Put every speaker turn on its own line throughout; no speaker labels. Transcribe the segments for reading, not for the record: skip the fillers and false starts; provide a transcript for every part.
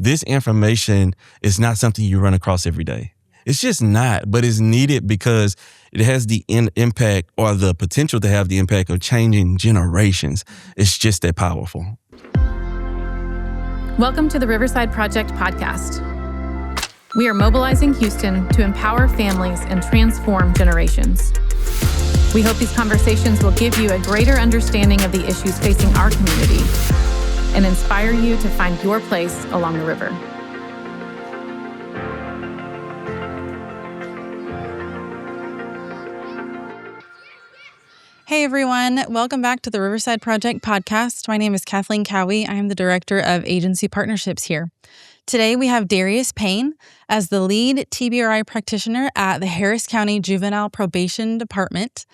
this information is not something you run across every day. It's just not, but it's needed because it has the impact or the potential to have the impact of changing generations. It's just that powerful.
Welcome to the Riverside Project podcast. We are mobilizing Houston to empower families and transform generations. We hope these conversations will give you a greater understanding of the issues facing our community and inspire you to find your place along the river.
Hey everyone, welcome back to the Riverside Project podcast. My name is Kathleen Cowie. I am the Director of Agency Partnerships here. Today we have Darius Payne as the lead TBRI practitioner at the Harris County Juvenile Probation Department.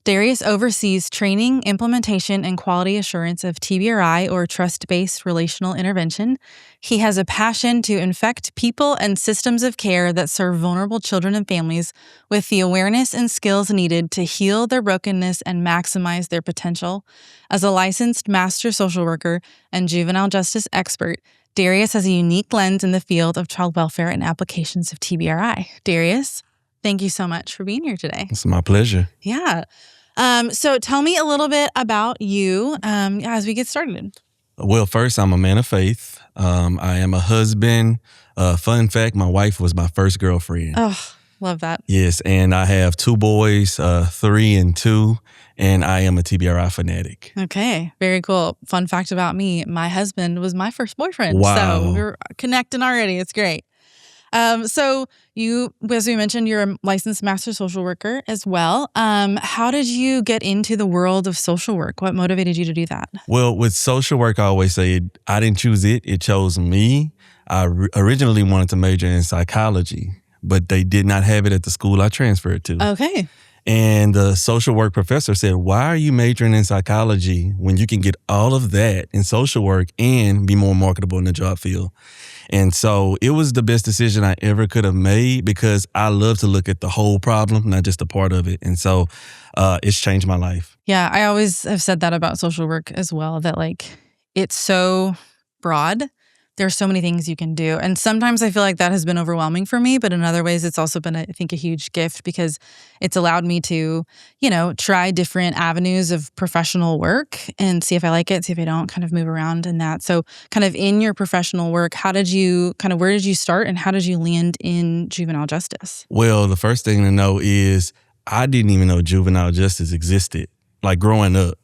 Darius oversees training, implementation, and quality assurance of TBRI, or trust-based relational intervention. He has a passion to infect people and systems of care that serve vulnerable children and families with the awareness and skills needed to heal their brokenness and maximize their potential. As a licensed master social worker and juvenile justice expert, Darius has a unique lens in the field of child welfare and applications of TBRI. Darius, thank you so much for being here today.
It's my pleasure.
Yeah. So tell me a little bit about you as we get started.
Well, first, I'm a man of faith. I am a husband. Fun fact, my wife was my first girlfriend.
Oh, love that.
Yes, and I have two boys, 3 and 2, and I am a TBRI fanatic.
Okay, very cool. Fun fact about me, my husband was my first boyfriend.
Wow.
So we're connecting already. It's great. So you, as we mentioned, you're a licensed master social worker as well. How did you get into the world of social work? What motivated you to do that?
Well, with social work, I always say I didn't choose it. It chose me. I originally wanted to major in psychology, but they did not have it at the school I transferred to.
Okay.
And the social work professor said, why are you majoring in psychology when you can get all of that in social work and be more marketable in the job field? And so it was the best decision I ever could have made because I love to look at the whole problem, not just a part of it. And so it's changed my life.
Yeah, I always have said that about social work as well, that like it's so broad. There's so many things you can do. And sometimes I feel like that has been overwhelming for me, but in other ways, it's also been, I think, a huge gift because it's allowed me to, try different avenues of professional work and see if I like it, see if I don't, kind of move around in that. So kind of in your professional work, where did you start and how did you land in juvenile justice?
Well, the first thing to know is I didn't even know juvenile justice existed, like growing up,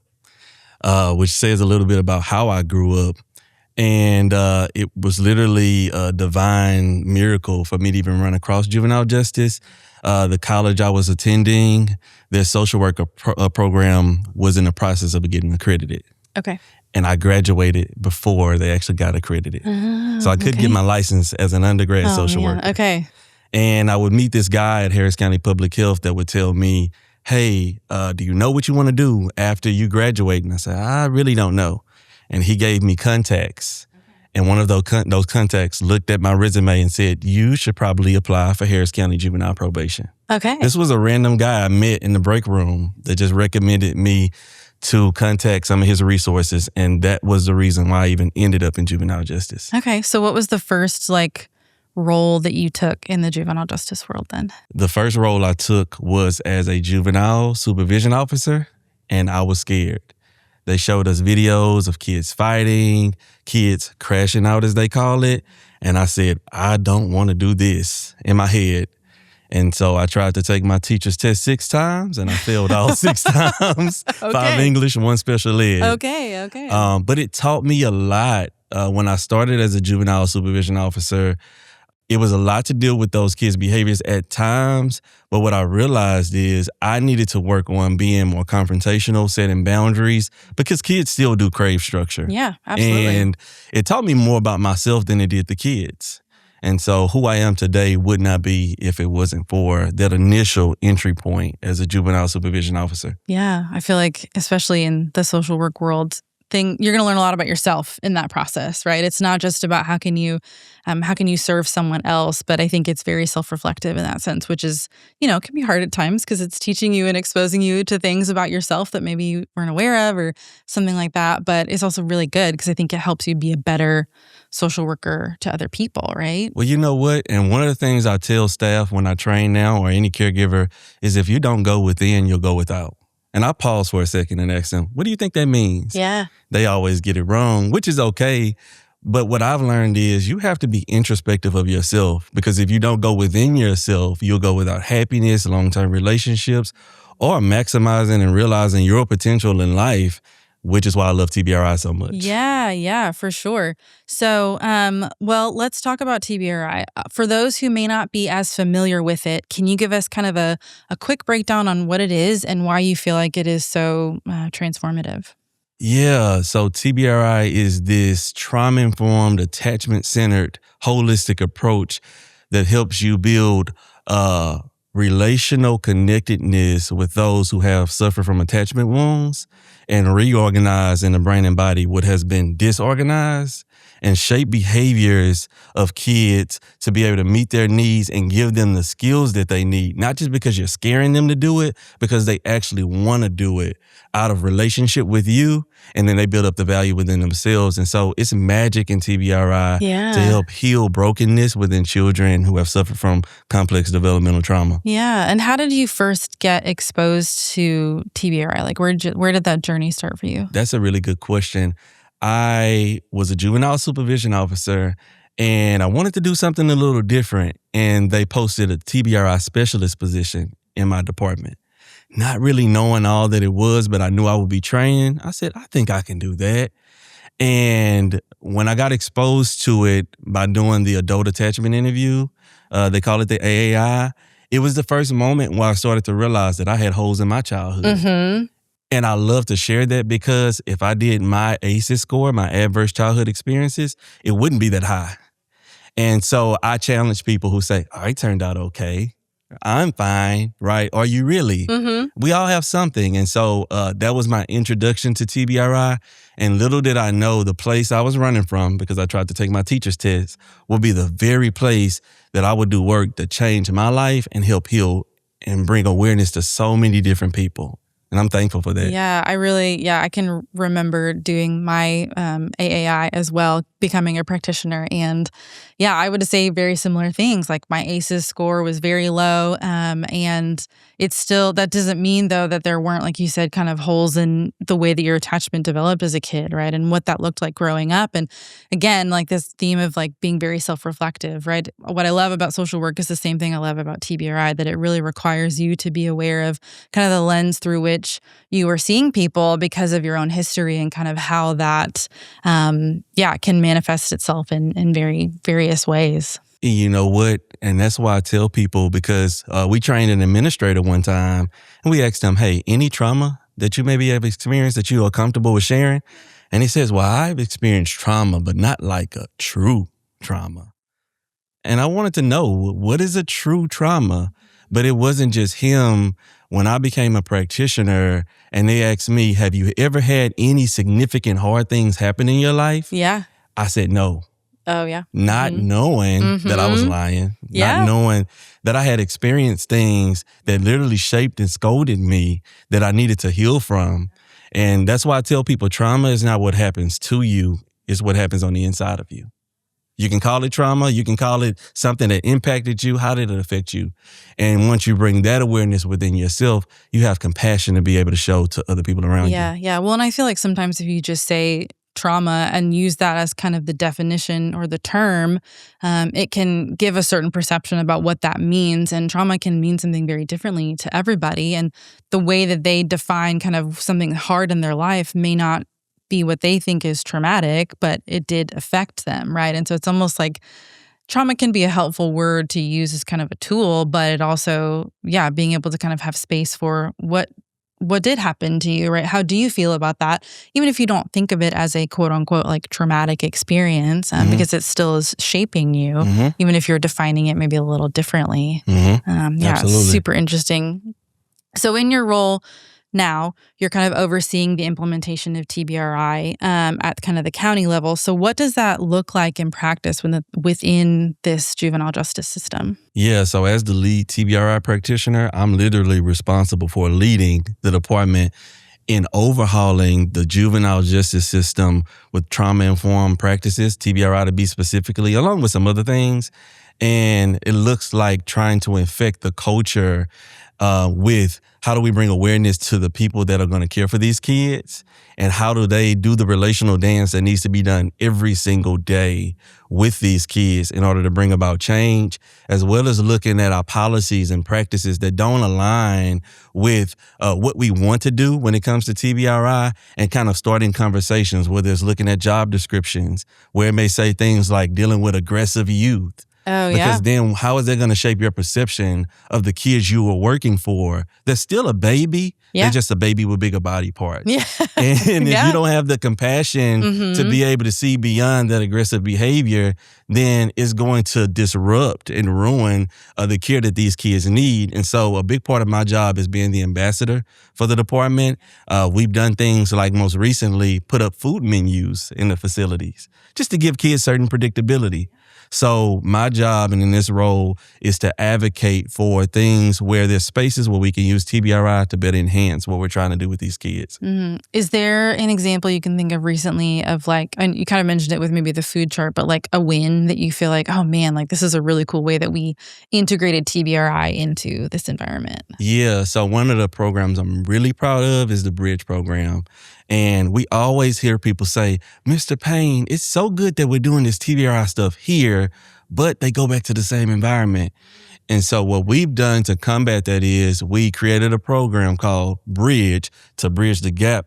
which says a little bit about how I grew up. And it was literally a divine miracle for me to even run across juvenile justice. The college I was attending, their social worker program was in the process of getting accredited.
Okay.
And I graduated before they actually got accredited. So I could get my license as an undergrad social worker.
Okay.
And I would meet this guy at Harris County Public Health that would tell me, hey, do you know what you want to do after you graduate? And I said, I really don't know. And he gave me contacts. And one of those contacts looked at my resume and said, you should probably apply for Harris County Juvenile Probation.
Okay.
This was a random guy I met in the break room that just recommended me to contact some of his resources. And that was the reason why I even ended up in juvenile justice.
Okay. So what was the first role that you took in the juvenile justice world then?
The first role I took was as a juvenile supervision officer, and I was scared. They showed us videos of kids fighting, kids crashing out, as they call it. And I said, I don't want to do this in my head. And so I tried to take my teacher's test 6 times, and I failed all 6 times.
Okay.
5 English, 1 special ed.
Okay.
But it taught me a lot. When I started as a juvenile supervision officer, it was a lot to deal with those kids' behaviors at times, but what I realized is I needed to work on being more confrontational, setting boundaries, because kids still do crave structure.
Yeah, absolutely.
And it taught me more about myself than it did the kids. And so who I am today would not be if it wasn't for that initial entry point as a juvenile supervision officer.
Yeah, I feel like, especially in the social work world, you're going to learn a lot about yourself in that process, right? It's not just about how can you serve someone else, but I think it's very self-reflective in that sense, which is, can be hard at times because it's teaching you and exposing you to things about yourself that maybe you weren't aware of or something like that. But it's also really good because I think it helps you be a better social worker to other people, right?
Well, you know what? And one of the things I tell staff when I train now or any caregiver is if you don't go within, you'll go without. And I pause for a second and ask them, what do you think that means?
Yeah.
They always get it wrong, which is okay. But what I've learned is you have to be introspective of yourself, because if you don't go within yourself, you'll go without happiness, long-term relationships, or maximizing and realizing your potential in life, which is why I love TBRI so much.
Yeah, for sure. So, well, let's talk about TBRI. For those who may not be as familiar with it, can you give us kind of a quick breakdown on what it is and why you feel like it is so transformative?
Yeah, so TBRI is this trauma-informed, attachment-centered, holistic approach that helps you build relational connectedness with those who have suffered from attachment wounds and reorganize in the brain and body what has been disorganized and shape behaviors of kids to be able to meet their needs and give them the skills that they need, not just because you're scaring them to do it, because they actually want to do it out of relationship with you, and then they build up the value within themselves. And so it's magic in TBRI to help heal brokenness within children who have suffered from complex developmental trauma.
Yeah. And how did you first get exposed to TBRI? Like where did that journey start for you?
That's a really good question. I was a juvenile supervision officer and I wanted to do something a little different. And they posted a TBRI specialist position in my department. Not really knowing all that it was, but I knew I would be training. I said, I think I can do that. And when I got exposed to it by doing the adult attachment interview, they call it the AAI, it was the first moment where I started to realize that I had holes in my childhood.
Mm-hmm.
And I love to share that because if I did my ACEs score, my adverse childhood experiences, it wouldn't be that high. And so I challenge people who say, I turned out okay. I'm fine, right? Are you really?
Mm-hmm.
We all have something. And so that was my introduction to TBRI. And little did I know the place I was running from, because I tried to take my teacher's test, would be the very place that I would do work to change my life and help heal and bring awareness to so many different people. And I'm thankful for that.
Yeah, I can remember doing my AAI as well, becoming a practitioner. And yeah, I would say very similar things. Like my ACEs score was very low. And it's still, that doesn't mean though that there weren't, like you said, kind of holes in the way that your attachment developed as a kid, right? And what that looked like growing up. And again, like this theme of like being very self-reflective, right? What I love about social work is the same thing I love about TBRI, that it really requires you to be aware of kind of the lens through which you are seeing people because of your own history and kind of how that, can manifest itself in very various ways.
You know what? And that's why I tell people, because we trained an administrator one time and we asked him, hey, any trauma that you maybe have experienced that you are comfortable with sharing? And he says, well, I've experienced trauma, but not like a true trauma. And I wanted to know, what is a true trauma? But it wasn't just him. When I became a practitioner and they asked me, have you ever had any significant hard things happen in your life?
Yeah.
I said no.
Oh, yeah.
Not knowing that I was lying, not knowing that I had experienced things that literally shaped and scolded me that I needed to heal from. And that's why I tell people trauma is not what happens to you, it's what happens on the inside of you. You can call it trauma. You can call it something that impacted you. How did it affect you? And once you bring that awareness within yourself, you have compassion to be able to show to other people around you.
Yeah. Well, and I feel like sometimes if you just say trauma and use that as kind of the definition or the term, it can give a certain perception about what that means. And trauma can mean something very differently to everybody. And the way that they define kind of something hard in their life may not be what they think is traumatic, but it did affect them, right? And so it's almost like trauma can be a helpful word to use as kind of a tool, but it also, being able to kind of have space for what did happen to you, right? How do you feel about that? Even if you don't think of it as a quote unquote like traumatic experience, because it still is shaping you, even if you're defining it maybe a little differently.
Absolutely.
Super interesting. So in your role now you're kind of overseeing the implementation of TBRI at kind of the county level. So what does that look like in practice within this juvenile justice system?
Yeah, so as the lead TBRI practitioner, I'm literally responsible for leading the department in overhauling the juvenile justice system with trauma-informed practices, TBRI to be specifically, along with some other things. And it looks like trying to infect the culture with how do we bring awareness to the people that are going to care for these kids, and how do they do the relational dance that needs to be done every single day with these kids in order to bring about change, as well as looking at our policies and practices that don't align with what we want to do when it comes to TBRI, and kind of starting conversations, whether it's looking at job descriptions where it may say things like dealing with aggressive youth.
Oh,
Because then how is that going to shape your perception of the kids you were working for? They're still a baby.
Yeah.
They're just a baby with bigger body parts.
Yeah.
And if you don't have the compassion to be able to see beyond that aggressive behavior, then it's going to disrupt and ruin the care that these kids need. And so a big part of my job is being the ambassador for the department. We've done things like most recently put up food menus in the facilities just to give kids certain predictability. So my job and in this role is to advocate for things where there's spaces where we can use TBRI to better enhance what we're trying to do with these kids.
Is there an example you can think of recently of like, and you kind of mentioned it with maybe the food chart, but like a win that you feel like, oh man, like this is a really cool way that we integrated TBRI into this environment? Yeah.
So one of the programs I'm really proud of is the Bridge program. And we always hear people say, Mr. Payne, it's so good that we're doing this TBRI stuff here, but they go back to the same environment. And so what we've done to combat that is we created a program called Bridge to bridge the gap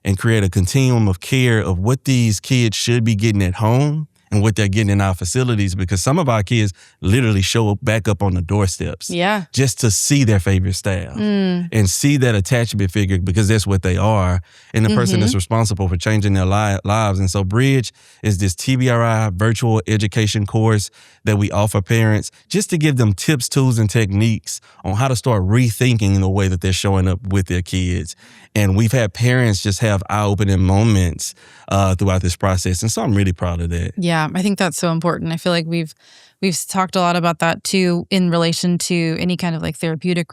and create a continuum of care of what these kids should be getting at home and what they're getting in our facilities, because some of our kids literally show back up on the doorsteps just to see their favorite staff and see that attachment figure, because that's what they are, and the person that's responsible for changing their lives. And so Bridge is this TBRI virtual education course that we offer parents just to give them tips, tools, and techniques on how to start rethinking the way that they're showing up with their kids. And we've had parents just have eye-opening moments throughout this process. And so I'm really proud of that.
Yeah, I think that's so important. I feel like we've talked a lot about that too in relation to any kind of like therapeutic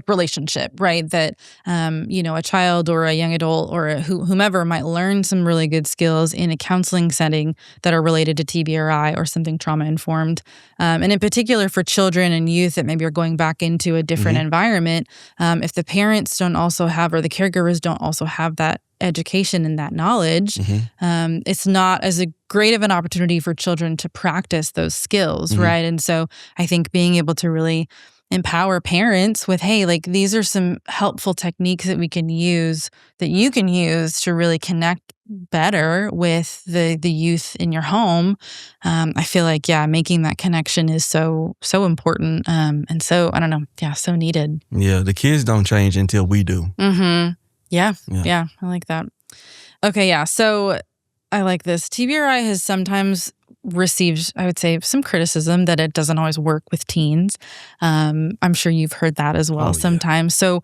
relationship, right? That, a child or a young adult or whomever might learn some really good skills in a counseling setting that are related to TBRI or something trauma-informed. And in particular for children and youth that maybe are going back into a different environment, if the parents don't also have, or the caregivers don't also have that education and that knowledge, it's not as a great of an opportunity for children to practice those skills, right? And so I think being able to really empower parents with, hey, like these are some helpful techniques that we can use, that you can use to really connect better with the youth in your home. I feel like, making that connection is so important. And so, I don't know, so needed.
Yeah, the kids don't change until we do.
Yeah, I like that. Okay, so I like this. TBRI has sometimes received, I would say, some criticism that it doesn't always work with teens. I'm sure you've heard that as well sometimes. So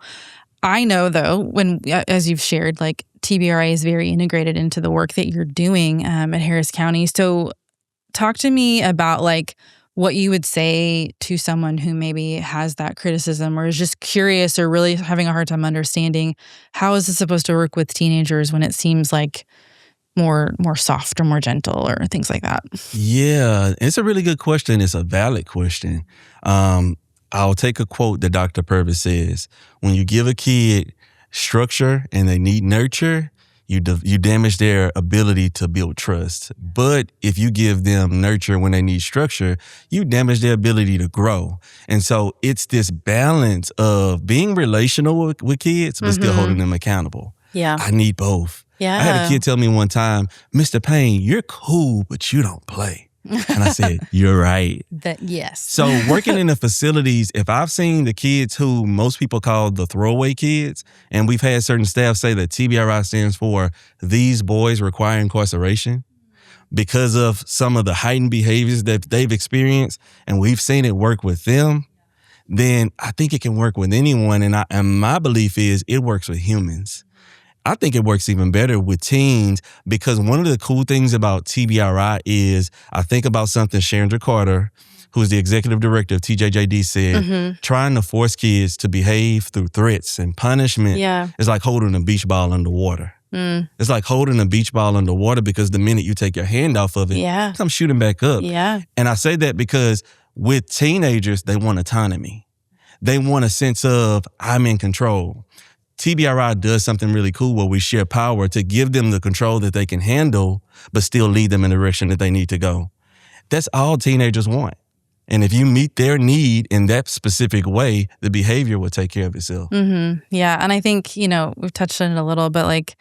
I know, though, as you've shared, like TBRI is very integrated into the work that you're doing at Harris County. So talk to me about like what you would say to someone who maybe has that criticism or is just curious or really having a hard time understanding how is this supposed to work with teenagers when it seems like more soft or more gentle or things like that? Yeah,
it's a really good question. It's a valid question. I'll take a quote that Dr. Purvis says: when you give a kid structure and they need nurture, you damage their ability to build trust. But if you give them nurture when they need structure, you damage their ability to grow. And so it's this balance of being relational with kids, but still holding them accountable.
Yeah.
I need both.
Yeah.
I had a kid tell me one time, Mr. Payne, you're cool, but you don't play. And I said, you're right.
Yes.
So working in the facilities, if I've seen the kids who most people call the throwaway kids, and we've had certain staff say that TBRI stands for these boys require incarceration because of some of the heightened behaviors that they've experienced, and we've seen it work with them, then I think it can work with anyone. And my belief is it works with humans. I think it works even better with teens because one of the cool things about TBRI is I think about something Chandra Carter, who's the executive director of TJJD, said, trying to force kids to behave through threats and punishment is like holding a beach ball underwater. It's like holding a beach ball underwater because the minute you take your hand off of it, it comes shooting back up. And I say that because with teenagers, they want autonomy. They want a sense of, I'm in control. TBRI does something really cool where we share power to give them the control that they can handle, but still lead them in the direction that they need to go. That's all teenagers want. And if you meet their need in that specific way, the behavior will take care of itself.
Yeah. And I think, we've touched on it a little, but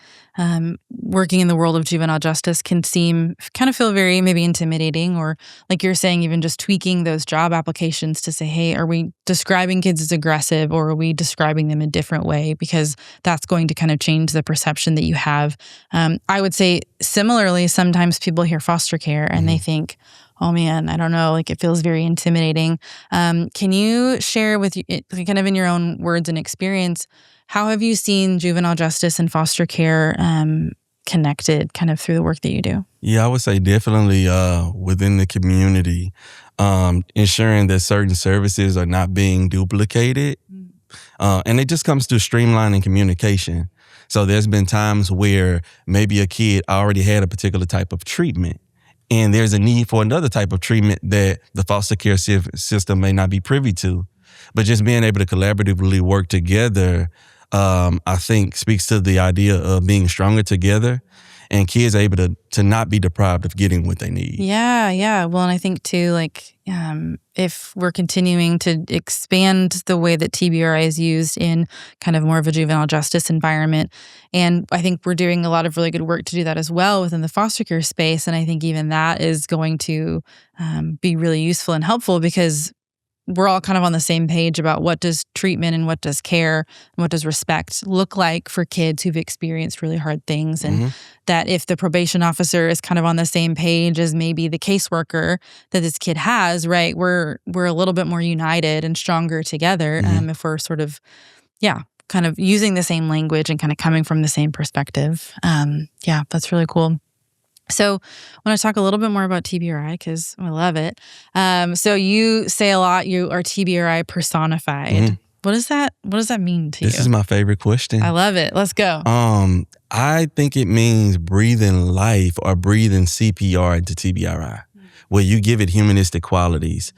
working in the world of juvenile justice can kind of feel very maybe intimidating, or like you're saying, even just tweaking those job applications to say, hey, are we describing kids as aggressive or are we describing them a different way? Because that's going to kind of change the perception that you have. I would say similarly, sometimes people hear foster care and they think, oh man, I don't know, it feels very intimidating. Can you share with you, kind of in your own words and experience, how have you seen juvenile justice and foster care connected kind of through the work that you do?
Yeah, I would say definitely within the community, ensuring that certain services are not being duplicated. And it just comes to streamlining communication. So there's been times where maybe a kid already had a particular type of treatment, and there's a need for another type of treatment that the foster care system may not be privy to. But just being able to collaboratively work together, I think speaks to the idea of being stronger together and kids able to not be deprived of getting what they need.
Yeah. Well, and I think too, if we're continuing to expand the way that TBRI is used in kind of more of a juvenile justice environment, and I think we're doing a lot of really good work to do that as well within the foster care space, and I think even that is going to be really useful and helpful because we're all kind of on the same page about what does treatment and what does care and what does respect look like for kids who've experienced really hard things. And that if the probation officer is kind of on the same page as maybe the caseworker that this kid has, right, we're a little bit more united and stronger together if we're sort of, kind of using the same language and kind of coming from the same perspective. That's really cool. So I want to talk a little bit more about TBRI because I love it. So you say a lot, you are TBRI personified. What does that mean to you?
This is my favorite question.
I love it. Let's go.
I think it means breathing life or breathing CPR into TBRI, where you give it humanistic qualities.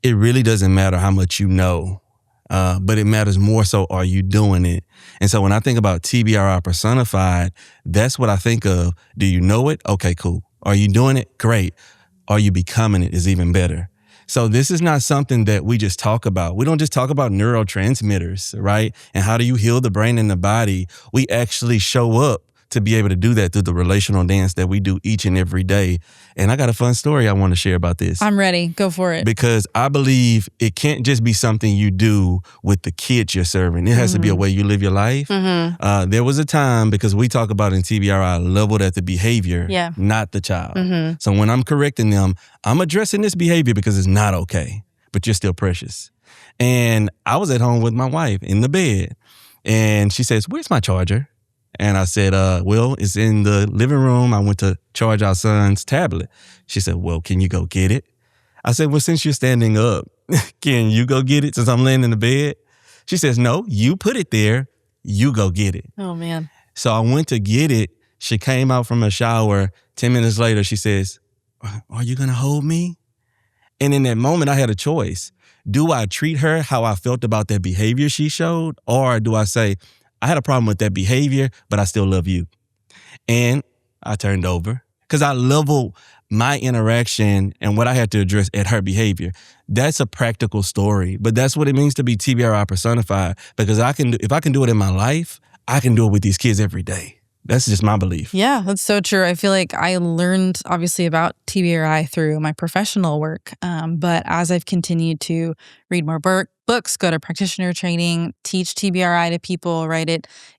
It really doesn't matter how much you know, but it matters more so, are you doing it? And so when I think about TBRI personified, that's what I think of. Do you know it? Okay, cool. Are you doing it? Great. Are you becoming it? Is even better. So this is not something that we just talk about. We don't just talk about neurotransmitters, right? And how do you heal the brain and the body? We actually show up to be able to do that through the relational dance that we do each and every day. And I got a fun story I want to share about this.
I'm ready. Go for it.
Because I believe it can't just be something you do with the kids you're serving. It has to be a way you live your life. There was a time, because we talk about in TBRI, leveled at the behavior, not the child. So when I'm correcting them, I'm addressing this behavior because it's not okay, but you're still precious. And I was at home with my wife in the bed, and she says, "Where's my charger?" And I said, well, it's in the living room. I went to charge our son's tablet. She said, well, can you go get it? I said, well, since you're standing up, can you go get it since I'm laying in the bed? She says, no, you put it there. You go get it.
Oh, man.
So I went to get it. She came out from her shower. 10 minutes later, she says, are you going to hold me? And in that moment, I had a choice. Do I treat her how I felt about that behavior she showed? Or do I say, I had a problem with that behavior, but I still love you? And I turned over because I leveled my interaction and what I had to address at her behavior. That's a practical story, but that's what it means to be TBRI personified, because if I can do it in my life, I can do it with these kids every day. That's just my belief.
Yeah, that's so true. I feel like I learned obviously about TBRI through my professional work. But as I've continued to read more books, go to practitioner training, teach TBRI to people, right?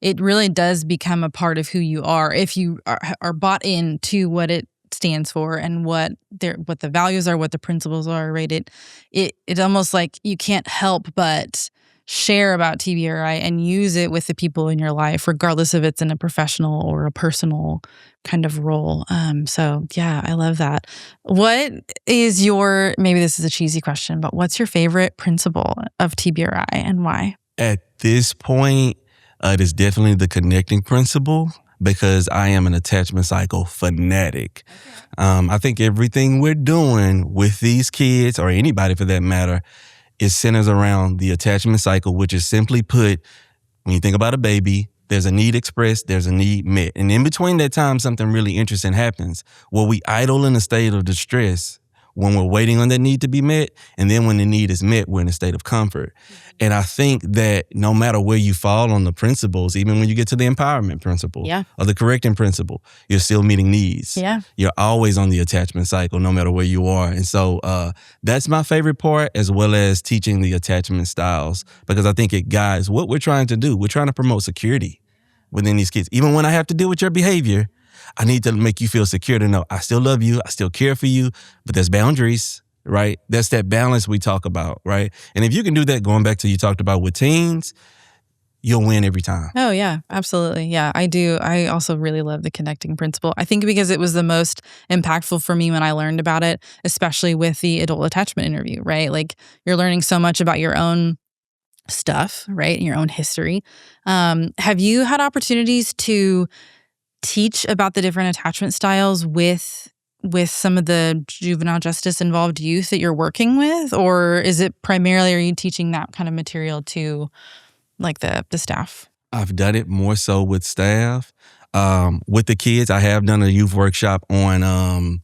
It really does become a part of who you are if you are bought into what it stands for and what the values are, what the principles are, right? It's almost like you can't help but share about TBRI and use it with the people in your life, regardless if it's in a professional or a personal kind of role. So yeah, I love that. What is maybe this is a cheesy question, but what's your favorite principle of TBRI and why?
At this point, it is definitely the connecting principle because I am an attachment cycle fanatic. I think everything we're doing with these kids, or anybody for that matter, is centers around the attachment cycle, which is simply put, when you think about a baby, there's a need expressed, there's a need met. And in between that time, something really interesting happens where we idle in a state of distress when we're waiting on that need to be met. And then when the need is met, we're in a state of comfort. And I think that no matter where you fall on the principles, even when you get to the empowerment principle or the correcting principle, you're still meeting needs.
Yeah.
You're always on the attachment cycle, no matter where you are. And so that's my favorite part, as well as teaching the attachment styles, because I think it guides what we're trying to do. We're trying to promote security within these kids. Even when I have to deal with your behavior, I need to make you feel secure to know I still love you, I still care for you, but there's boundaries, right? That's that balance we talk about, right? And if you can do that, going back to you talked about with teens, you'll win every time.
Oh, yeah, absolutely. Yeah, I do. I also really love the connecting principle. I think because it was the most impactful for me when I learned about it, especially with the adult attachment interview, right? Like you're learning so much about your own stuff, right? And your own history. Have you had opportunities to teach about the different attachment styles with some of the juvenile justice involved youth that you're working with? Or is it primarily, are you teaching that kind of material to like the staff?
I've done it more so with staff. With the kids, I have done a youth workshop on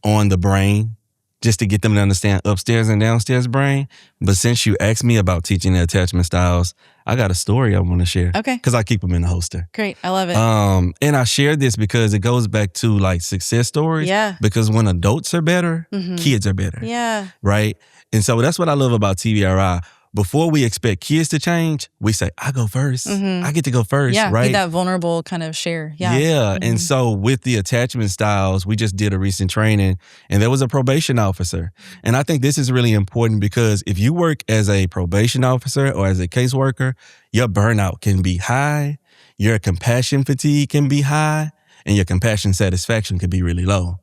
the brain, just to get them to understand upstairs and downstairs brain. But since you asked me about teaching the attachment styles, I got a story I want to share.
Okay.
Because I keep them in the holster.
Great. I love it.
And I share this because it goes back to like success stories.
Yeah.
Because when adults are better, kids are better.
Yeah.
Right? And so that's what I love about TBRI. Before we expect kids to change, we say, I go first. I get to go first, right?
Be that vulnerable kind of share. Yeah.
Yeah. And so with the attachment styles, we just did a recent training and there was a probation officer. And I think this is really important because if you work as a probation officer or as a caseworker, your burnout can be high, your compassion fatigue can be high, and your compassion satisfaction can be really low.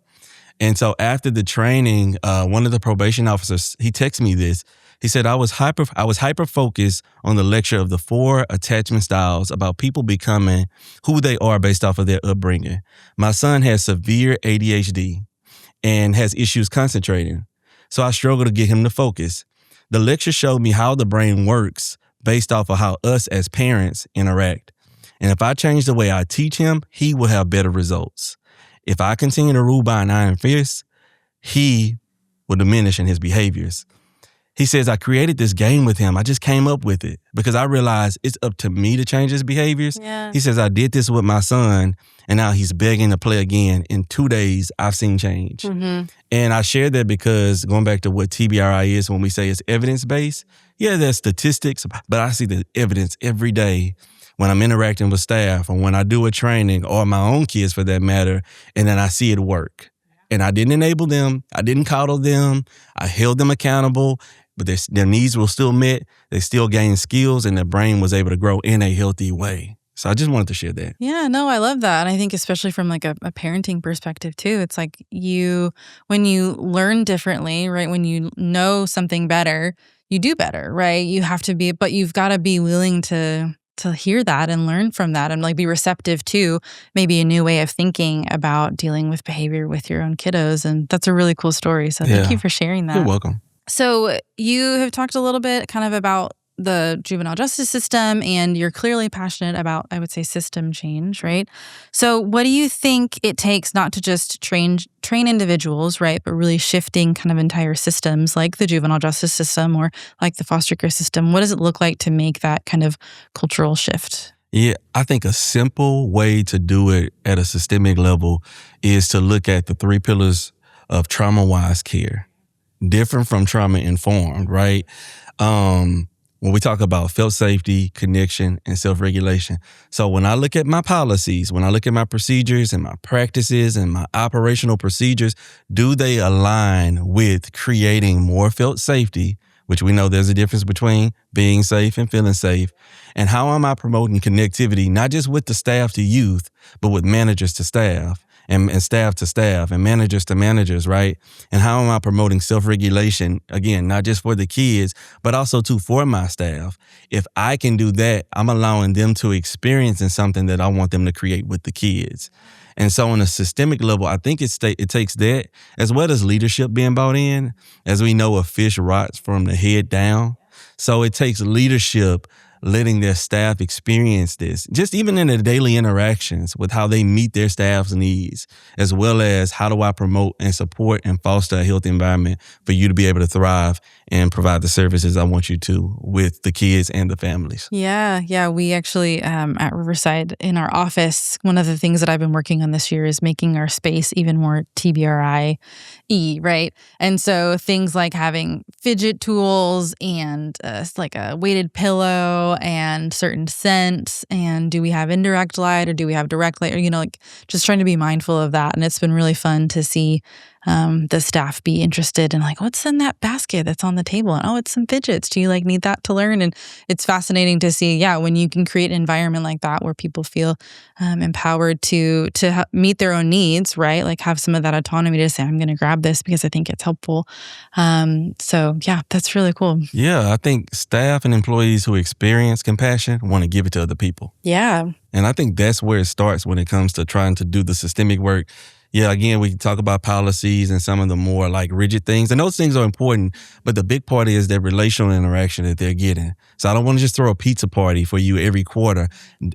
And so after the training, one of the probation officers, he texted me this. He said, I was hyper focused on the lecture of the 4 attachment styles about people becoming who they are based off of their upbringing. My son has severe ADHD and has issues concentrating, so I struggle to get him to focus. The lecture showed me how the brain works based off of how us as parents interact. And if I change the way I teach him, he will have better results. If I continue to rule by an iron fist, he will diminish in his behaviors. He says, I created this game with him. I just came up with it because I realized it's up to me to change his behaviors.
Yeah.
He says, I did this with my son and now he's begging to play again. In 2 days, I've seen change. And I share that because going back to what TBRI is when we say it's evidence-based, yeah, there's statistics, but I see the evidence every day when I'm interacting with staff or when I do a training or my own kids for that matter, and then I see it work. And I didn't enable them. I didn't coddle them. I held them accountable. But their needs were still met. They still gained skills and their brain was able to grow in a healthy way. So I just wanted to share that.
Yeah, no, I love that. And I think especially from like a parenting perspective too, it's like when you learn differently, right? When you know something better, you do better, right? But you've got to be willing to hear that and learn from that and like be receptive to maybe a new way of thinking about dealing with behavior with your own kiddos. And that's a really cool story. So thank you for sharing that.
You're welcome.
So you have talked a little bit kind of about the juvenile justice system, and you're clearly passionate about, I would say, system change, right? So what do you think it takes not to just train individuals, right, but really shifting kind of entire systems like the juvenile justice system or like the foster care system? What does it look like to make that kind of cultural shift?
Yeah, I think a simple way to do it at a systemic level is to look at the 3 pillars of trauma-wise care. Different from trauma-informed, right? when we talk about felt safety, connection, and self-regulation. So when I look at my policies, when I look at my procedures and my practices and my operational procedures, do they align with creating more felt safety, which we know there's a difference between being safe and feeling safe? And how am I promoting connectivity, not just with the staff to youth, but with managers to staff? And staff to staff and managers to managers, right? And how am I promoting self-regulation, again, not just for the kids, but also too for my staff? If I can do that, I'm allowing them to experience in something that I want them to create with the kids. And so on a systemic level, I think it takes that, as well as leadership being brought in. As we know, a fish rots from the head down. So it takes leadership letting their staff experience this, just even in their daily interactions with how they meet their staff's needs, as well as how do I promote and support and foster a healthy environment for you to be able to thrive and provide the services I want you to with the kids and the families.
Yeah. We actually, at Riverside in our office, one of the things that I've been working on this year is making our space even more TBRI-y, right? And so things like having fidget tools and like a weighted pillow and certain scents, and do we have indirect light or do we have direct light, or, like just trying to be mindful of that. And it's been really fun to see the staff be interested in like, what's in that basket that's on the table? And, it's some fidgets. Do you need that to learn? And it's fascinating to see, when you can create an environment like that where people feel empowered to meet their own needs, right? Like have some of that autonomy to say, I'm going to grab this because I think it's helpful. So that's really cool.
Yeah, I think staff and employees who experience compassion want to give it to other people.
Yeah.
And I think that's where it starts when it comes to trying to do the systemic work. Yeah, again, we can talk about policies and some of the more like rigid things. And those things are important, but the big part is that relational interaction that they're getting. So I don't want to just throw a pizza party for you every quarter.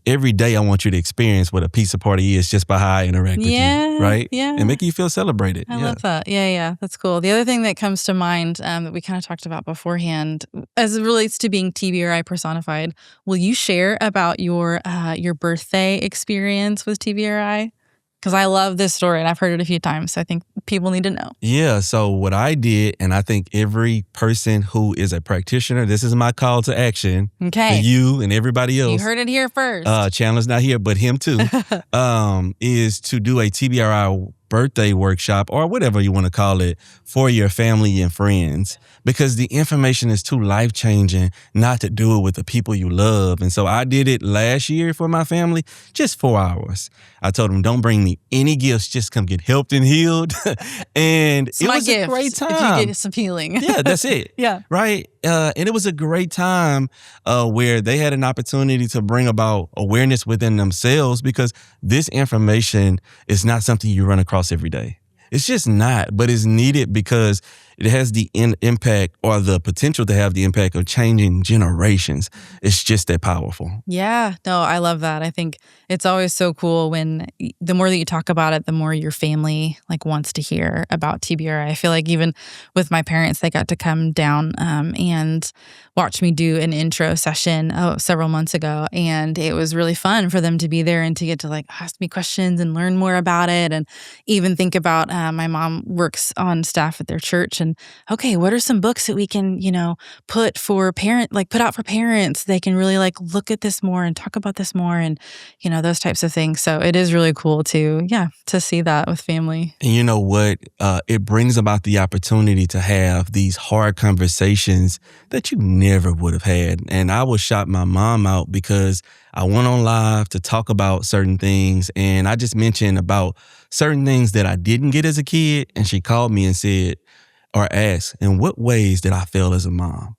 Every day I want you to experience what a pizza party is just by how I interact with you, right?
Yeah.
And make you feel celebrated.
I love that. Yeah. That's cool. The other thing that comes to mind that we kind of talked about beforehand, as it relates to being TBRI personified, will you share about your birthday experience with TBRI? Because I love this story and I've heard it a few times. So I think people need to know.
Yeah. So what I did, and I think every person who is a practitioner, this is my call to action.
Okay.
For you and everybody else.
You heard it here first.
Chandler's not here, but him too, is to do a TBRI birthday workshop or whatever you want to call it for your family and friends, because the information is too life-changing not to do it with the people you love. And so I did it last year for my family, just 4 hours. I told them, don't bring me any gifts, just come get helped and healed. And
it's
it
my
was
gift,
a great time.
if you get some healing.
Yeah, that's it.
Yeah.
Right. And it was a great time where they had an opportunity to bring about awareness within themselves, because this information is not something you run across every day. It's just not, but it's needed because it has the impact or the potential to have the impact of changing generations. It's just that powerful.
Yeah, no, I love that. I think it's always so cool when the more that you talk about it, the more your family wants to hear about TBRI. I feel like even with my parents, they got to come down and watch me do an intro session several months ago. And it was really fun for them to be there and to get to ask me questions and learn more about it. And even think about my mom works on staff at their church. And okay, what are some books that we can, put out for parents? They can really look at this more and talk about this more and, those types of things. So it is really cool to see that with family.
And you know what? It brings about the opportunity to have these hard conversations that you never would have had. And I would shout my mom out because I went on live to talk about certain things. And I just mentioned about certain things that I didn't get as a kid. And she called me and said, or asked, in what ways did I fail as a mom?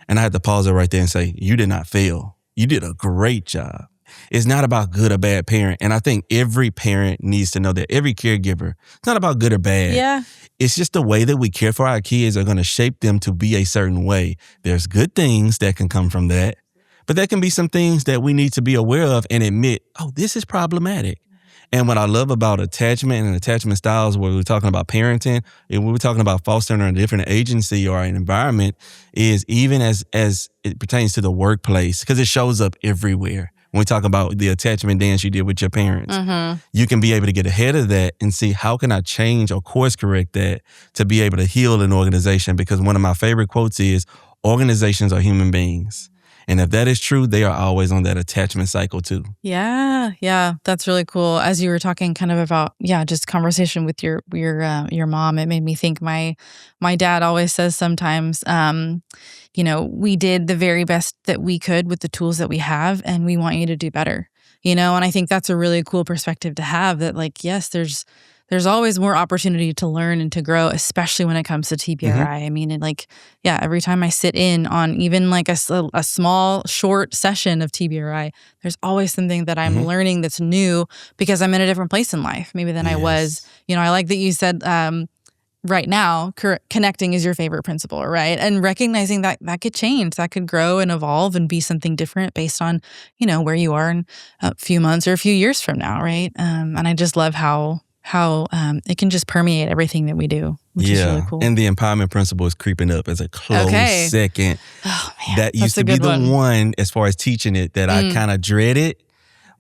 And I had to pause it right there and say, you did not fail. You did a great job. It's not about good or bad parent. And I think every parent needs to know that, every caregiver, it's not about good or bad.
Yeah.
It's just the way that we care for our kids are going to shape them to be a certain way. There's good things that can come from that, but there can be some things that we need to be aware of and admit, this is problematic. And what I love about attachment and attachment styles, where we're talking about parenting, and we're talking about fostering a different agency or an environment, is even as it pertains to the workplace, because it shows up everywhere. When we talk about the attachment dance you did with your parents, you can be able to get ahead of that and see, how can I change or course correct that to be able to heal an organization? Because one of my favorite quotes is, organizations are human beings. And if that is true, they are always on that attachment cycle too.
Yeah, that's really cool. As you were talking kind of about, just conversation with your mom, it made me think my dad always says sometimes, we did the very best that we could with the tools that we have, and we want you to do better. And I think that's a really cool perspective to have, that like, yes, there's always more opportunity to learn and to grow, especially when it comes to TBRI. I mean, every time I sit in on even like a small, short session of TBRI, there's always something that I'm learning that's new because I'm in a different place in life maybe than I was. I like that you said right now, connecting is your favorite principle, right? And recognizing that could change, that could grow and evolve and be something different based on, where you are in a few months or a few years from now, right? And I just love how it can just permeate everything that we do, which is really cool.
And the empowerment principle is creeping up as a close second.
Oh, man,
that used to be the one as far as teaching it that I kind of dreaded.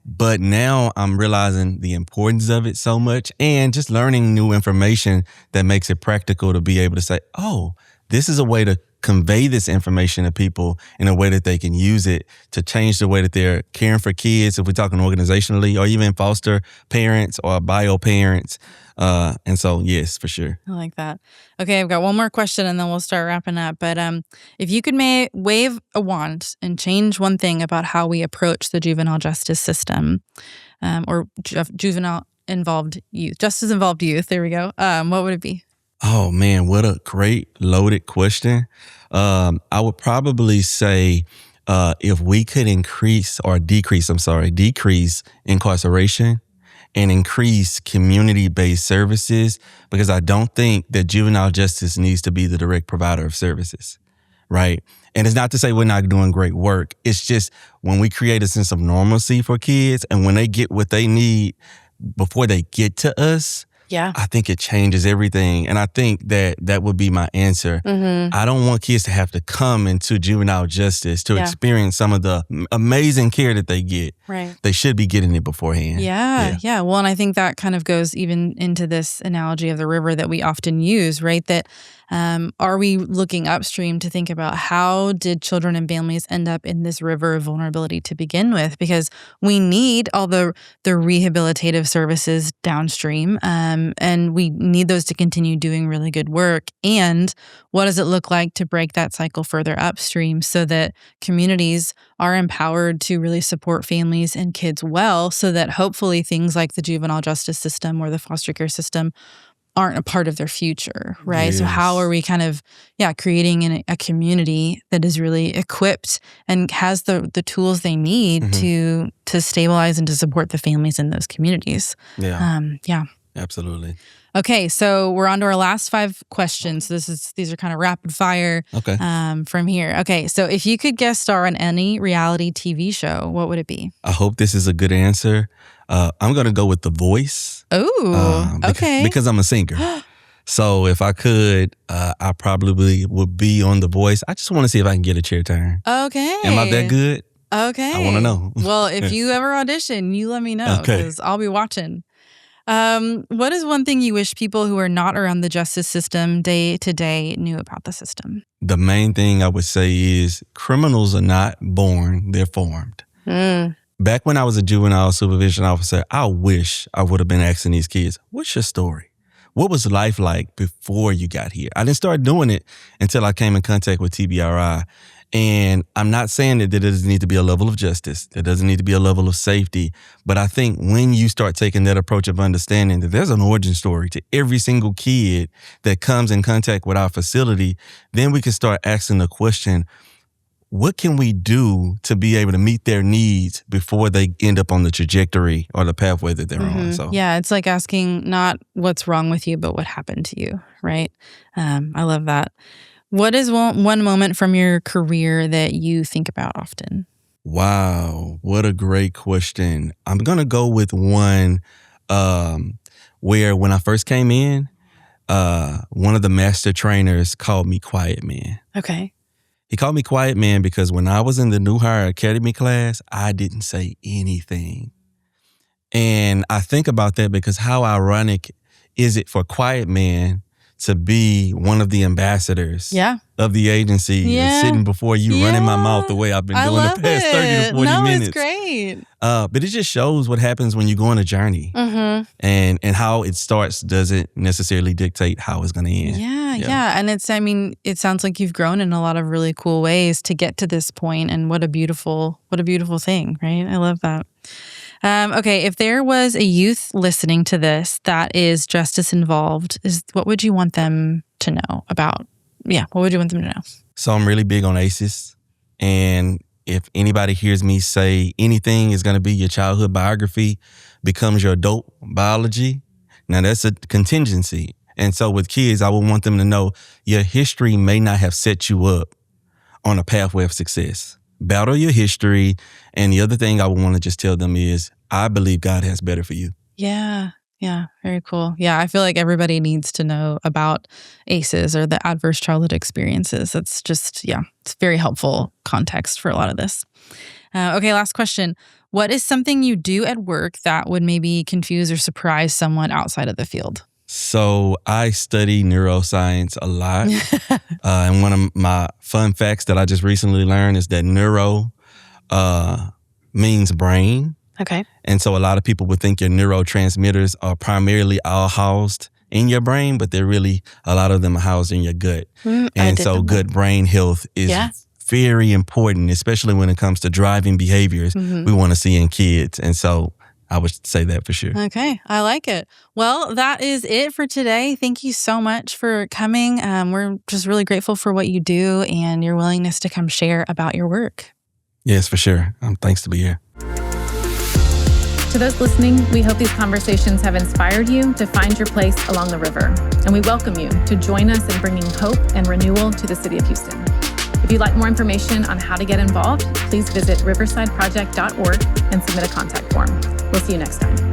But now I'm realizing the importance of it so much, and just learning new information that makes it practical to be able to say, oh, this is a way to convey this information to people in a way that they can use it to change the way that they're caring for kids, if we're talking organizationally, or even foster parents or bio parents. And so, yes, for sure.
I like that. Okay, I've got one more question and then we'll start wrapping up. But if you could wave a wand and change one thing about how we approach the juvenile justice system, or juvenile involved youth, justice involved youth, there we go. What would it be?
Oh, man, what a great loaded question. I would probably say if we could decrease incarceration and increase community-based services, because I don't think that juvenile justice needs to be the direct provider of services, right? And it's not to say we're not doing great work. It's just when we create a sense of normalcy for kids and when they get what they need before they get to us, I think it changes everything. And I think that would be my answer. I don't want kids to have to come into juvenile justice to experience some of the amazing care that they get.
Right.
They should be getting it beforehand.
Yeah. Well, and I think that kind of goes even into this analogy of the river that we often use, right? That are we looking upstream to think about how did children and families end up in this river of vulnerability to begin with? Because we need all the rehabilitative services downstream, and we need those to continue doing really good work. And what does it look like to break that cycle further upstream so that communities are empowered to really support families and kids well, so that hopefully things like the juvenile justice system or the foster care system aren't a part of their future, right?
Yes.
So how are we kind of, creating a community that is really equipped and has the tools they need to stabilize and to support the families in those communities?
Absolutely.
Okay, so we're on to our last 5 questions. These are kind of rapid fire.
Okay.
From here. Okay, so if you could guest star on any reality TV show, what would it be?
I hope this is a good answer. I'm going to go with The Voice.
Oh, okay.
Because I'm a singer. So if I could, I probably would be on The Voice. I just want to see if I can get a chair turn.
Okay.
Am I that good?
Okay.
I want to know.
Well, if you ever audition, you let me know, because I'll be watching. What is one thing you wish people who are not around the justice system day to day knew about the system?
The main thing I would say is criminals are not born, they're formed. Back when I was a juvenile supervision officer, I wish I would have been asking these kids, what's your story? What was life like before you got here? I didn't start doing it until I came in contact with TBRI. And I'm not saying that there doesn't need to be a level of justice. There doesn't need to be a level of safety. But I think when you start taking that approach of understanding that there's an origin story to every single kid that comes in contact with our facility, then we can start asking the question, what can we do to be able to meet their needs before they end up on the trajectory or the pathway that they're on? So
yeah, it's like asking not what's wrong with you, but what happened to you, right? I love that. What is one moment from your career that you think about often?
Wow, what a great question. I'm going to go with one where when I first came in, one of the master trainers called me Quiet Man.
Okay.
He called me Quiet Man because when I was in the new hire academy class, I didn't say anything. And I think about that because how ironic is it for Quiet Man to be one of the ambassadors of the agency is sitting before you, running my mouth the way I've been doing the past 30 to 40 minutes.
It's great.
But it just shows what happens when you go on a journey. And how it starts doesn't necessarily dictate how it's going to end.
Yeah. And it sounds like you've grown in a lot of really cool ways to get to this point, and what a beautiful thing, right? I love that. Okay, if there was a youth listening to this that is justice involved, what would you want them to know about? Yeah, what would you want them to know?
So I'm really big on ACEs. And if anybody hears me say anything is going to be your childhood biography becomes your adult biology, now that's a contingency. And so with kids, I would want them to know your history may not have set you up on a pathway of success. Battle your history. And the other thing I would want to just tell them is, I believe God has better for you.
Yeah, very cool. Yeah, I feel like everybody needs to know about ACEs, or the adverse childhood experiences. That's just, it's very helpful context for a lot of this. Okay, last question. What is something you do at work that would maybe confuse or surprise someone outside of the field?
So I study neuroscience a lot. And one of my fun facts that I just recently learned is that neuro means brain.
Okay.
And so a lot of people would think your neurotransmitters are primarily all housed in your brain, but they're really, a lot of them are housed in your gut. And so good brain health is very important, especially when it comes to driving behaviors we want to see in kids. And so I would say that for sure.
Okay, I like it. Well, that is it for today. Thank you so much for coming. We're just really grateful for what you do and your willingness to come share about your work.
Yes, for sure. Thanks to be here.
To those listening, we hope these conversations have inspired you to find your place along the river. And we welcome you to join us in bringing hope and renewal to the city of Houston. If you'd like more information on how to get involved, please visit riversideproject.org and submit a contact form. We'll see you next time.